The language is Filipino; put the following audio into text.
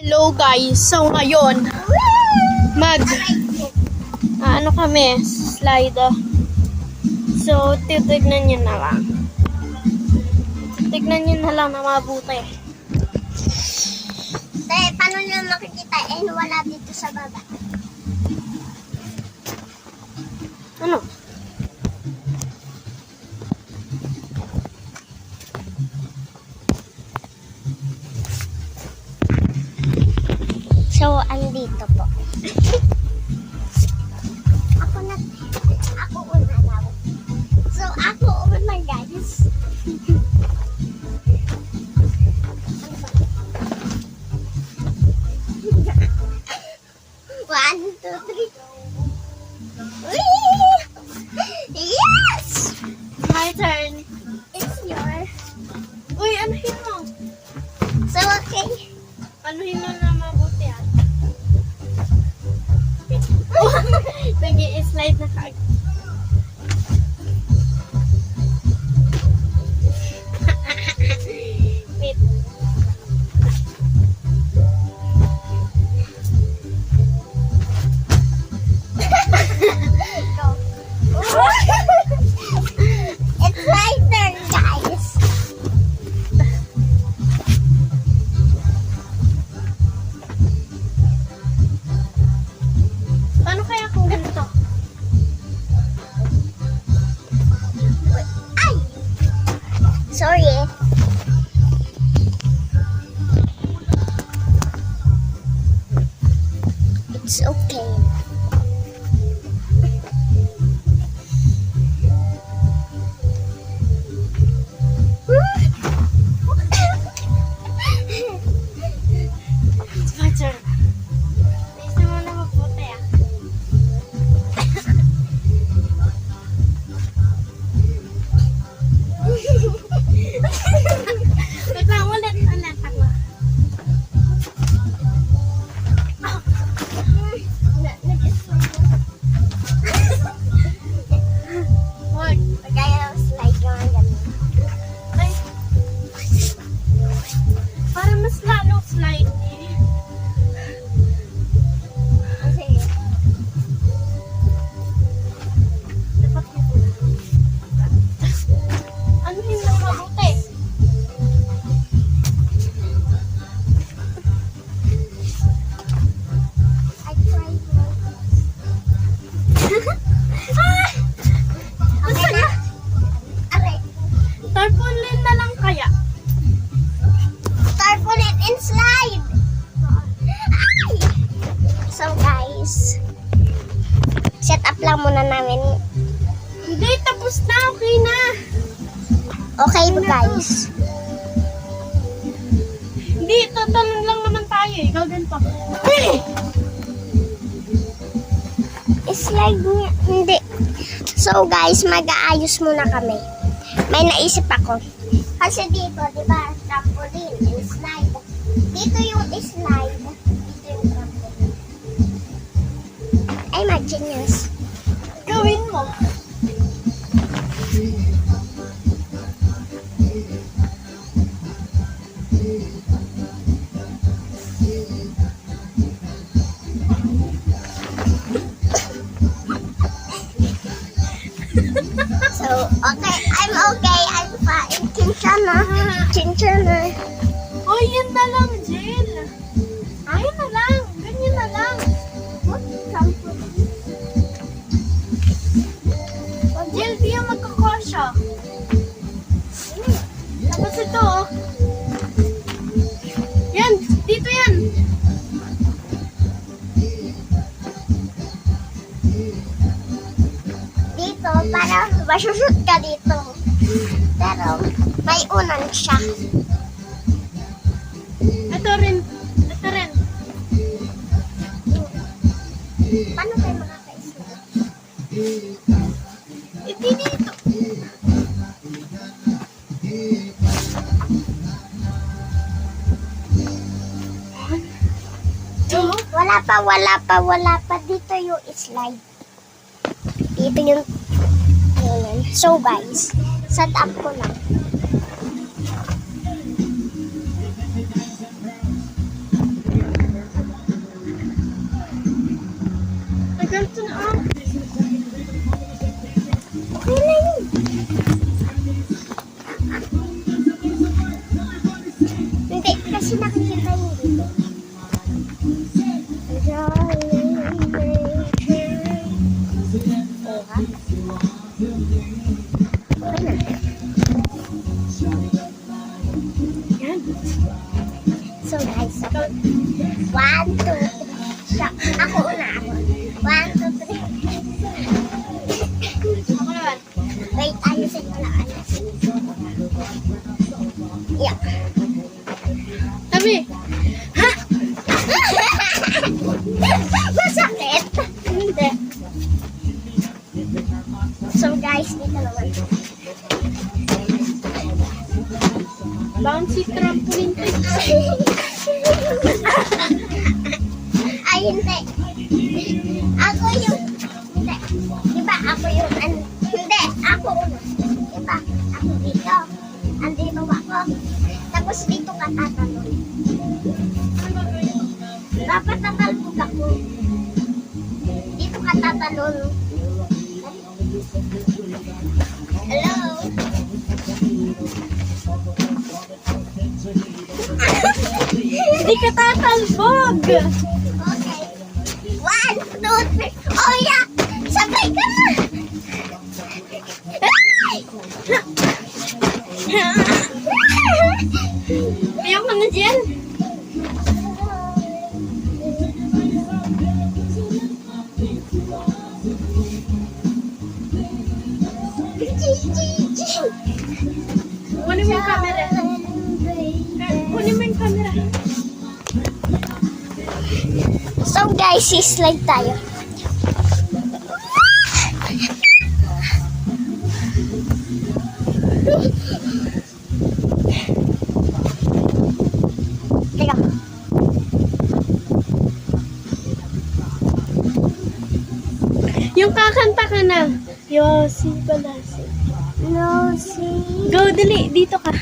Hello guys, so ngayon ano kami, slide. So titignan nyo na lang. Tignan nyo na lang na mabuti. Paano nyo makikita? Wala dito sa baba. Ano? So, andito po. Ako una daw. So, ako una, guys. One, two, three. Yes! My turn. It's yours. Uy, anuhin mo? So, okay. Anuhin mo na mabuti ah. Nag-i-slide na kaagad. Wait. Go. It's my turn, guys. Paano kaya kung ganito? Ay! Sorry. It's okay. It's my turn. Tignan mo na mabuti ah. Wait lang, ulit. Ako. Wag. Kaya slide yung ganun. Ay. Para mas lalo slide eh. Sige. Dapat dito na. Ano yung lang mabuti? I tried Ah! Gusto niya? Aray. Tarpaulin na lang kaya? Tarpaulin and slide. Ay! So guys, set up lang muna namin. Hindi, tapos na. Okay na. Okay guys. Hindi, tatalon lang naman tayo eh. Ikaw ganito. Slide niya. Hindi. So guys, mag-aayos muna kami. May naisip ako. Kasi dito, di ba, trampoline and slide. Dito yung slide. Dito yung trampoline. Ay, genius. Gawin mo. So, okay. I'm okay. I'm fine. Chinchana. Chinchana. Oh, yan na lang, Jill. Ayun na lang. Ganyan na lang. What trampoline? Jill, di yung magkakasya. Tapos ito, oh. Yan, dito yan. Dito, para masushoot ka dito. Pero, may unan siya. Ito rin. Ito rin. Paano tayo makakaisla? Iti dito. Oh, Wala pa. Dito yung slide. Dito yung... Ayan. So guys, set up ko lang. 1, 2, 3. Siya, ako una ako. 1, 2, 3. Ako naman. Wait, ayusin ko lang. Yeah. Tabi. Ha? Masakit. Hindi. So guys, dito naman. Bouncy trampoline to. Ay, hindi. Ako yung... Hindi. Diba ako yung... Hindi. Ako una. Diba? Ako dito. Andito ako. Tapos dito ka tatalon. Dapat tatalbog ako. Dito ka tatalon. Hello? Hindi ka tatalbog. Okay. 1, 2, 3. Oh, yeah! Sabay ka na! Ayaw ka na dyan. Kunin mo yung camera. Kunin mo yung camera. So guys, slide tayo. Teka. Yung kakanta ka na. Yosi Balasi. No, see. Go, dali. Dito ka.